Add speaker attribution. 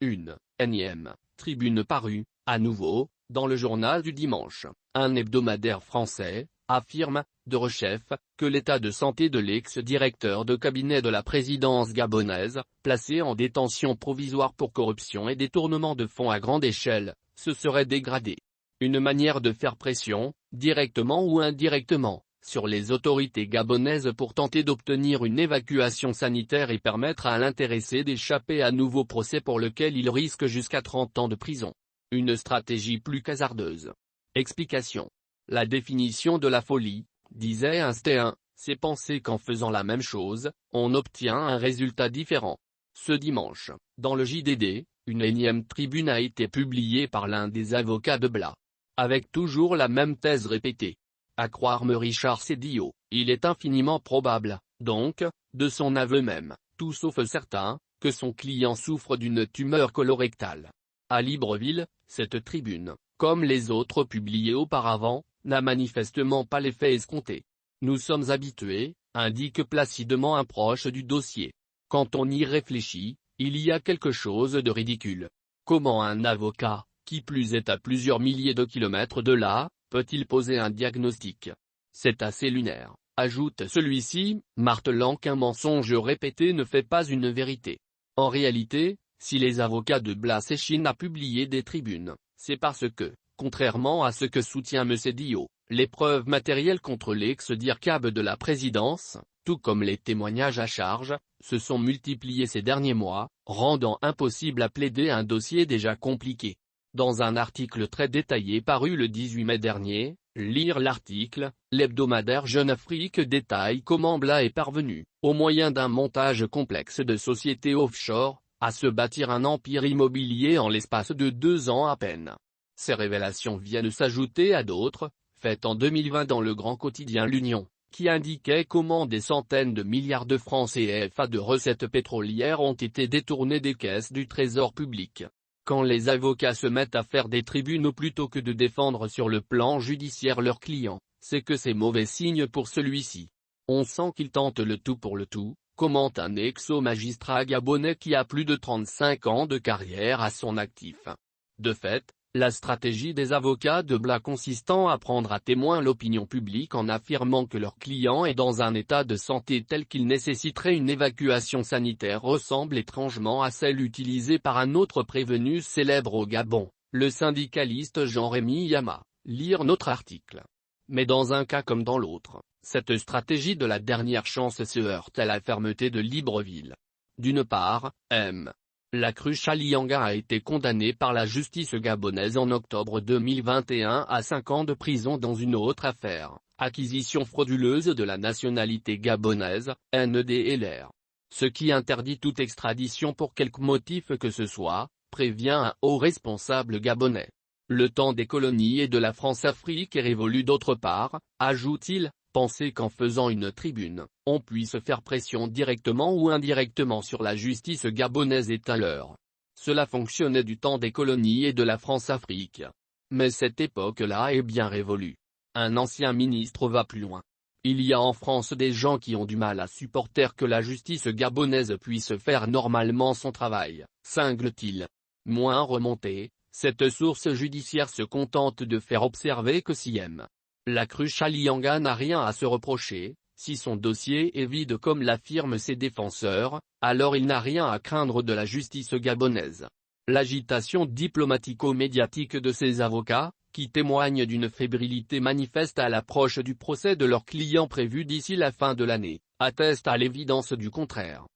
Speaker 1: Une énième tribune parue, à nouveau, dans le journal du dimanche, un hebdomadaire français, affirme, de rechef, que l'état de santé de l'ex-directeur de cabinet de la présidence gabonaise, placé en détention provisoire pour corruption et détournement de fonds à grande échelle, se serait dégradé. Une manière de faire pression, directement ou indirectement, sur les autorités gabonaises pour tenter d'obtenir une évacuation sanitaire et permettre à l'intéressé d'échapper à nouveau procès pour lequel il risque jusqu'à 30 ans de prison. Une stratégie plus qu'hasardeuse. Explication. La définition de la folie, disait Einstein, c'est penser qu'en faisant la même chose, on obtient un résultat différent. Ce dimanche, dans le JDD, une énième tribune a été publiée par l'un des avocats de Blas. Avec toujours la même thèse répétée. À croire Richard Cédillo, il est infiniment probable, donc, de son aveu même, tout sauf certain, que son client souffre d'une tumeur colorectale. À Libreville, cette tribune, comme les autres publiées auparavant, n'a manifestement pas l'effet escompté. Nous sommes habitués, indique placidement un proche du dossier. Quand on y réfléchit, il y a quelque chose de ridicule. Comment un avocat, qui plus est à plusieurs milliers de kilomètres de là, peut-il poser un diagnostic? C'est assez lunaire, ajoute celui-ci, martelant qu'un mensonge répété ne fait pas une vérité. En réalité, si les avocats de Blas s'échinent à publier des tribunes, c'est parce que, contrairement à ce que soutient M. Cédillo, les preuves matérielles contre l'ex-DIRCAB de la présidence, tout comme les témoignages à charge, se sont multipliées ces derniers mois, rendant impossible à plaider un dossier déjà compliqué. Dans un article très détaillé paru le 18 mai dernier, lire l'article, l'hebdomadaire Jeune Afrique détaille comment Blas est parvenu, au moyen d'un montage complexe de sociétés offshore, à se bâtir un empire immobilier en l'espace de 2 ans à peine. Ces révélations viennent s'ajouter à d'autres, faites en 2020 dans le grand quotidien L'Union, qui indiquait comment des centaines de milliards de francs CFA de recettes pétrolières ont été détournés des caisses du trésor public. Quand les avocats se mettent à faire des tribunaux plutôt que de défendre sur le plan judiciaire leurs clients, c'est que c'est mauvais signe pour celui-ci. On sent qu'ils tentent le tout pour le tout, commente un ex-magistrat gabonais qui a plus de 35 ans de carrière à son actif. De fait, la stratégie des avocats de Blas consistant à prendre à témoin l'opinion publique en affirmant que leur client est dans un état de santé tel qu'il nécessiterait une évacuation sanitaire ressemble étrangement à celle utilisée par un autre prévenu célèbre au Gabon, le syndicaliste Jean-Rémy Yama, lire notre article. Mais dans un cas comme dans l'autre, cette stratégie de la dernière chance se heurte à la fermeté de Libreville. D'une part, la cruche Alianga a été condamnée par la justice gabonaise en octobre 2021 à 5 ans de prison dans une autre affaire, acquisition frauduleuse de la nationalité gabonaise, NEDLR. Ce qui interdit toute extradition pour quelque motif que ce soit, prévient un haut responsable gabonais. Le temps des colonies et de la France-Afrique est révolu d'autre part, ajoute-t-il. Penser qu'en faisant une tribune, on puisse faire pression directement ou indirectement sur la justice gabonaise est un leurre. Cela fonctionnait du temps des colonies et de la France-Afrique. Mais cette époque-là est bien révolue. Un ancien ministre va plus loin. Il y a en France des gens qui ont du mal à supporter que la justice gabonaise puisse faire normalement son travail, cingle-t-il. Moins remonté, cette source judiciaire se contente de faire observer que si la cruche Alianga n'a rien à se reprocher, si son dossier est vide comme l'affirment ses défenseurs, alors il n'a rien à craindre de la justice gabonaise. L'agitation diplomatico-médiatique de ses avocats, qui témoignent d'une fébrilité manifeste à l'approche du procès de leur client prévu d'ici la fin de l'année, atteste à l'évidence du contraire.